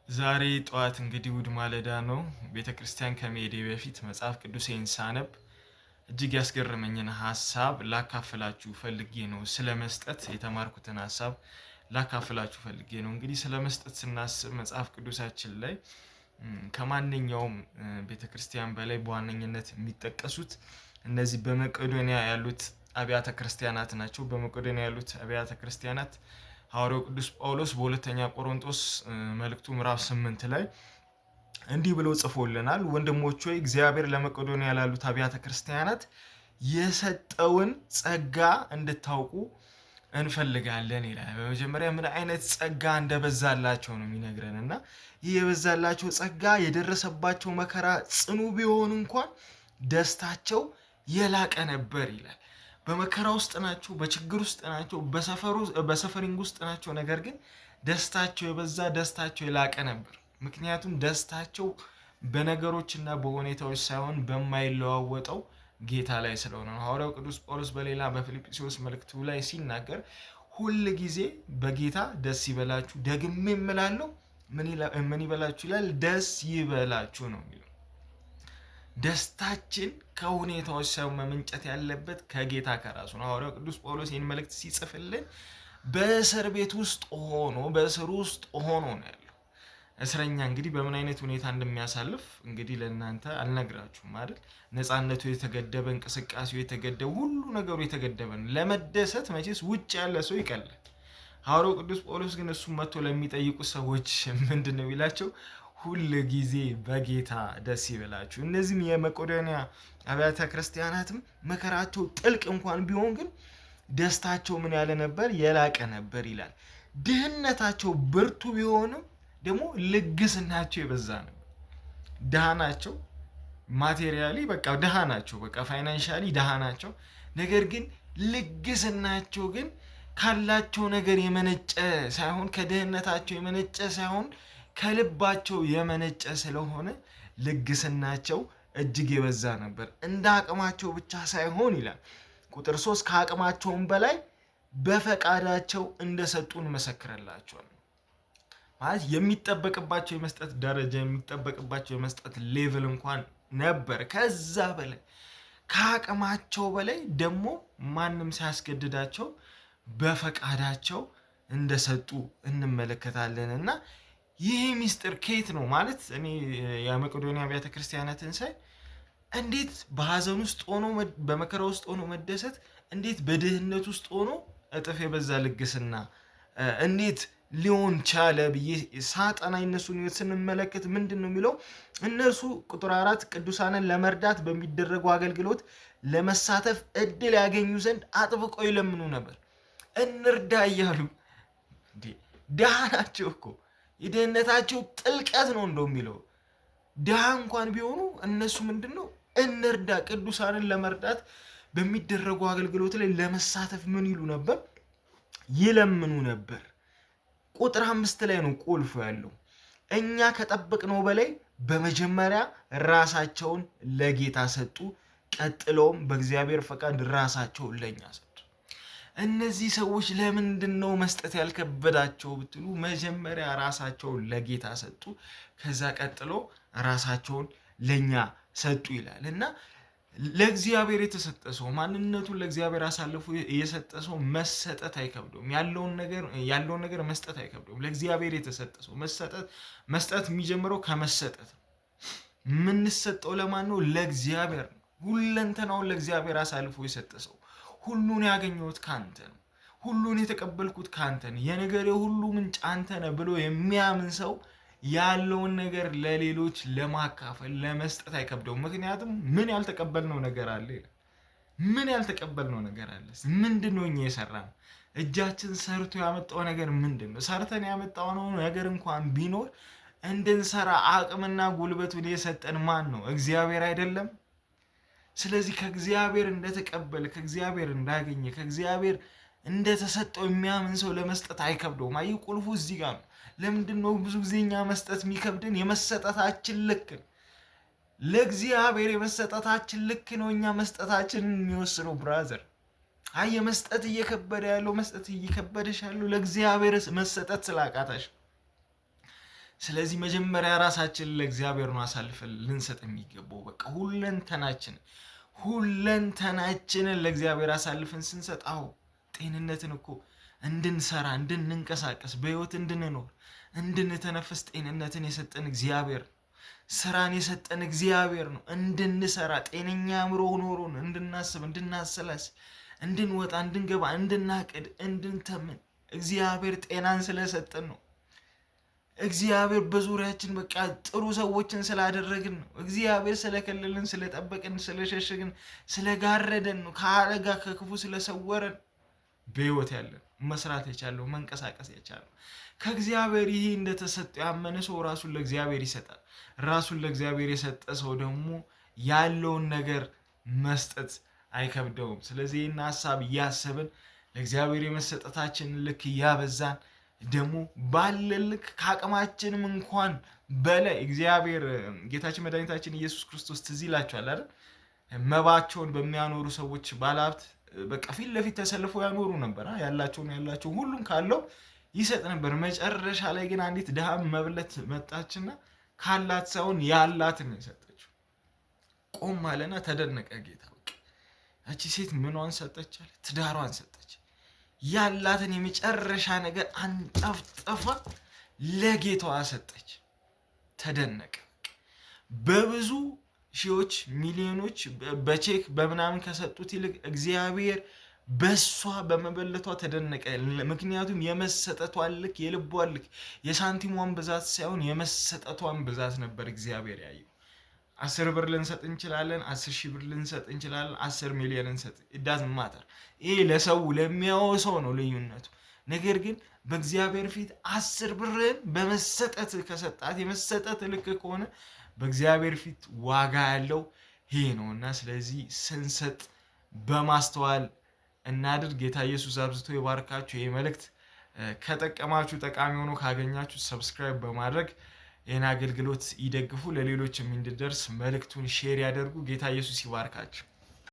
ዛሬ ጠዋት እንግዲህ እሑድ ማለዳ ነው። ቤተክርስቲያን ከመሄዴ በፊት መጽሐፍ ቅዱሴን ሳነብ እጅግ ያስገረመኝን ሀሳብ ላካፍላችሁ ፈልጌ ነው። ስለ መስጠት የተማርኩትን ሀሳብ ላካፍላችሁ ፈልጌ ነው። እንግዲህ ስለ መስጠት ስናስብ መጽሐፍ ቅዱሳችን ላይ ከማንኛውም ቤተክርስቲያን በላይ በዋነኝነት የሚጠቀሱት እነዚህ በመቄዶንያ ያሉት አብያተ ክርስቲያናት ናቸው። በመቄዶንያ ያሉት አብያተ ክርስቲያናት ሐዋርያው ቅዱስ ጳውሎስ በሁለተኛ ቆሮንቶስ መልእክቱ ምዕራፍ 8 ላይ እንዲህ ብሎ ጽፎልናል። ወንድሞች ሆይ እግዚአብሔር ለመቄዶንያ ላሉት አብያተ ክርስቲያናት የሰጠውን ጸጋ እንድታውቁ እንፈልጋለን ይላል። በመጀመሪያ ምን አይነት ጸጋ እንደበዛላቸው ነው የሚነግረን እና ይህ የበዛላቸው ጸጋ የደረሰባቸው መከራ ጽኑ ቢሆን እንኳን ደስታቸው የላቀ ነበር ይላል። በመከራ ውስጥ ናቸው፣ በችግር ውስጥ ናቸው፣ በሰፈሪንግ ውስጥ ናቸው። ነገር ግን ደስታቸው የበዛ ደስታቸው የላቀ ነበር። ምክንያቱም ደስታቸው በነገሮችና በሁኔታዎች ሳይሆን በማይለዋወጠው ጌታ ላይ ስለሆነ ነው። ሐዋርያው ቅዱስ ጳውሎስ በሌላ በፊልጵስዩስ መልእክቱ ላይ ሲናገር ሁል ጊዜ በጌታ ደስ ይበላችሁ፣ ደግሜ እምላለሁ ምን ይበላችሁ ይላል? ደስ ይበላችሁ ነው የሚለው። ደስታችን ከሁኔታዎች ሳይሆን መምንጨት ያለበት ከጌታ ከራሱ ነው። ሐዋርያው ቅዱስ ጳውሎስ ይህን መልእክት ሲጽፍልን በእስር ቤት ውስጥ ሆኖ በእስር ውስጥ ሆኖ ነው ያለው። እስረኛ እንግዲህ በምን አይነት ሁኔታ እንደሚያሳልፍ እንግዲህ ለእናንተ አልነግራችሁም አይደል? ነፃነቱ የተገደበ፣ እንቅስቃሴው የተገደበ፣ ሁሉ ነገሩ የተገደበ ነው። ለመደሰት መቼስ ውጭ ያለ ሰው ይቀላል። ሐዋርያው ቅዱስ ጳውሎስ ግን እሱም መጥቶ ለሚጠይቁ ሰዎች ምንድን ነው የሚላቸው? ሁል ጊዜ በጌታ ደስ ይበላችሁ። እነዚህም የመቄዶንያ አብያተ ክርስቲያናትም መከራቸው ጥልቅ እንኳን ቢሆን ግን ደስታቸው ምን ያለ ነበር? የላቀ ነበር ይላል። ድህነታቸው ብርቱ ቢሆንም ደግሞ ልግስናቸው የበዛ ነበር። ድሃ ናቸው፣ ማቴሪያሊ በቃ ድሃ ናቸው፣ በቃ ፋይናንሻሊ ድሃ ናቸው። ነገር ግን ልግስናቸው ግን ካላቸው ነገር የመነጨ ሳይሆን ከድህነታቸው የመነጨ ሳይሆን ከልባቸው የመነጨ ስለሆነ ልግስናቸው እጅግ የበዛ ነበር። እንደ አቅማቸው ብቻ ሳይሆን ይላል ቁጥር 3 ከአቅማቸውም በላይ በፈቃዳቸው እንደሰጡ እንመሰክርላቸዋለን። ማለት የሚጠበቅባቸው የመስጠት ደረጃ የሚጠበቅባቸው የመስጠት ሌቭል እንኳን ነበር። ከዛ በላይ ከአቅማቸው በላይ ደግሞ ማንም ሳያስገድዳቸው በፈቃዳቸው እንደሰጡ እንመለከታለን። እና ይህ ሚስጥር ከየት ነው ማለት እኔ የመቄዶንያ አብያተ ክርስቲያናትን ሳይ እንዴት በሀዘን ውስጥ ሆኖ በመከራ ውስጥ ሆኖ መደሰት፣ እንዴት በድህነት ውስጥ ሆኖ እጥፍ የበዛ ልግስና እንዴት ሊሆን ቻለ ብዬ ሳጠና የነሱን ሕይወት ስንመለከት ምንድን ነው የሚለው? እነርሱ ቁጥር 4 ቅዱሳንን ለመርዳት በሚደረጉ አገልግሎት ለመሳተፍ እድል ያገኙ ዘንድ አጥብቀው ይለምኑ ነበር። እንርዳ እያሉ ድሃ ናቸው እኮ የድህነታቸው ጥልቀት ነው እንደው የሚለው። ድሃ እንኳን ቢሆኑ እነሱ ምንድን ነው እንርዳ፣ ቅዱሳንን ለመርዳት በሚደረጉ አገልግሎት ላይ ለመሳተፍ ምን ይሉ ነበር? ይለምኑ ነበር። ቁጥር 5 ላይ ነው ቁልፉ ያለው። እኛ ከጠበቅነው በላይ በመጀመሪያ ራሳቸውን ለጌታ ሰጡ፣ ቀጥለውም በእግዚአብሔር ፈቃድ ራሳቸውን ለእኛ ሰጡ። እነዚህ ሰዎች ለምንድን ነው መስጠት ያልከበዳቸው ብትሉ መጀመሪያ ራሳቸውን ለጌታ ሰጡ፣ ከዛ ቀጥሎ ራሳቸውን ለኛ ሰጡ ይላል። እና ለእግዚአብሔር የተሰጠ ሰው ማንነቱን ለእግዚአብሔር አሳልፎ የሰጠ ሰው መሰጠት አይከብደውም። ያለውን ነገር መስጠት አይከብደውም። ለእግዚአብሔር የተሰጠ ሰው መስጠት የሚጀምረው ከመሰጠት ነው። የምንሰጠው ለማን ነው? ለእግዚአብሔር ነው። ሁለንተናውን ለእግዚአብሔር አሳልፎ የሰጠ ሰው ሁሉን ያገኘሁት ካንተ ነው፣ ሁሉን የተቀበልኩት ካንተ ነው፣ የነገሬ ሁሉ ምንጭ አንተ ነህ ብሎ የሚያምን ሰው ያለውን ነገር ለሌሎች ለማካፈል ለመስጠት አይከብደውም። ምክንያቱም ምን ያልተቀበልነው ነገር አለ? ምን ያልተቀበልነው ነገር አለ? ምንድን ነው እኛ የሰራነው? እጃችን ሰርቶ ያመጣው ነገር ምንድን ነው? ሰርተን ያመጣው ነገር እንኳን ቢኖር እንድንሰራ አቅምና ጉልበቱን የሰጠን ማን ነው? እግዚአብሔር አይደለም? ስለዚህ ከእግዚአብሔር እንደተቀበለ፣ ከእግዚአብሔር እንዳገኘ፣ ከእግዚአብሔር እንደተሰጠው የሚያምን ሰው ለመስጠት አይከብደውም። አይ ቁልፉ እዚህ ጋር ነው። ለምንድን ነው ብዙ ጊዜ እኛ መስጠት የሚከብድን? የመሰጠታችን ልክ ነው። ለእግዚአብሔር የመሰጠታችን ልክ ነው እኛ መስጠታችንን የሚወስነው። ብራዘር አይ የመስጠት እየከበደ ያለው መስጠት እየከበደሽ ያለው ለእግዚአብሔር መሰጠት ስላቃታሽ ስለዚህ መጀመሪያ ራሳችንን ለእግዚአብሔር ነው አሳልፈን ልንሰጥ የሚገባው። በቃ ሁለንተናችንን ለእግዚአብሔር አሳልፈን ስንሰጣው ጤንነትን እኮ እንድንሰራ፣ እንድንንቀሳቀስ፣ በህይወት እንድንኖር፣ እንድንተነፍስ ጤንነትን የሰጠን እግዚአብሔር ነው። ስራን የሰጠን እግዚአብሔር ነው። እንድንሰራ ጤነኛ አእምሮ ኖሮን እንድናስብ፣ እንድናሰላስል፣ እንድንወጣ፣ እንድንገባ፣ እንድናቅድ፣ እንድንተምን እግዚአብሔር ጤናን ስለሰጠን ነው። እግዚአብሔር በዙሪያችን በቃ ጥሩ ሰዎችን ስላደረግን ነው። እግዚአብሔር ስለከለልን፣ ስለጠበቅን፣ ስለሸሸግን፣ ስለጋረደን ነው። ከአደጋ ከክፉ ስለሰወረን በህይወት ያለን መስራት የቻለው መንቀሳቀስ የቻለው ከእግዚአብሔር። ይሄ እንደተሰጠው ያመነ ሰው ራሱን ለእግዚአብሔር ይሰጣል። ራሱን ለእግዚአብሔር የሰጠ ሰው ደግሞ ያለውን ነገር መስጠት አይከብደውም። ስለዚህ ይህን ሀሳብ እያሰብን ለእግዚአብሔር የመሰጠታችንን ልክ እያበዛን ደግሞ ባለን ልክ ከአቅማችንም እንኳን በላይ እግዚአብሔር ጌታችን መድኃኒታችን ኢየሱስ ክርስቶስ ትዝ ይላችኋል አይደል? መባቸውን በሚያኖሩ ሰዎች ባለሀብት በቃ ፊት ለፊት ተሰልፈው ያኖሩ ነበር። ያላቸውን ሁሉም ካለው ይሰጥ ነበር። መጨረሻ ላይ ግን አንዲት ድሃ መብለት መጣችና ካላት ሳይሆን ያላትን የሰጠችው። ቆም አለና ተደነቀ ጌታ። በቃ ያቺ ሴት ምኗን ሰጠች አለ? ትዳሯን ሰጠች። ያላትን የመጨረሻ ነገር አንጠፍጥፋ ለጌታዋ ሰጠች። ተደነቀ። በብዙ ሺዎች ሚሊዮኖች በቼክ በምናምን ከሰጡት ይልቅ እግዚአብሔር በሷ በመበለቷ ተደነቀ። ምክንያቱም የመሰጠቷን ልክ፣ የልቧን ልክ፣ የሳንቲሟን ብዛት ሳይሆን የመሰጠቷን ብዛት ነበር እግዚአብሔር ያየው። 10 ብር ልንሰጥ እንችላለን፣ 10,000 ብር ልንሰጥ እንችላለን፣ 10 ሚሊዮን ልንሰጥ ኢዳዝንት ማተር። ይሄ ለሰው ለሚያው ሰው ነው ልዩነቱ። ነገር ግን በእግዚአብሔር ፊት 10 ብርን በመሰጠት ከሰጣት የመሰጠት ልክ ከሆነ በእግዚአብሔር ፊት ዋጋ ያለው ይሄ ነውና፣ ስለዚህ ስንሰጥ በማስተዋል እናድርግ። ጌታ ኢየሱስ አብዝቶ ይባርካችሁ። ይሄ መልእክት ከጠቀማችሁ፣ ጠቃሚ ሆኖ ካገኛችሁ ሰብስክራይብ በማድረግ ይህን አገልግሎት ይደግፉ። ለሌሎችም እንዲደርስ መልእክቱን ሼር ያደርጉ። ጌታ ኢየሱስ ይባርካችሁ።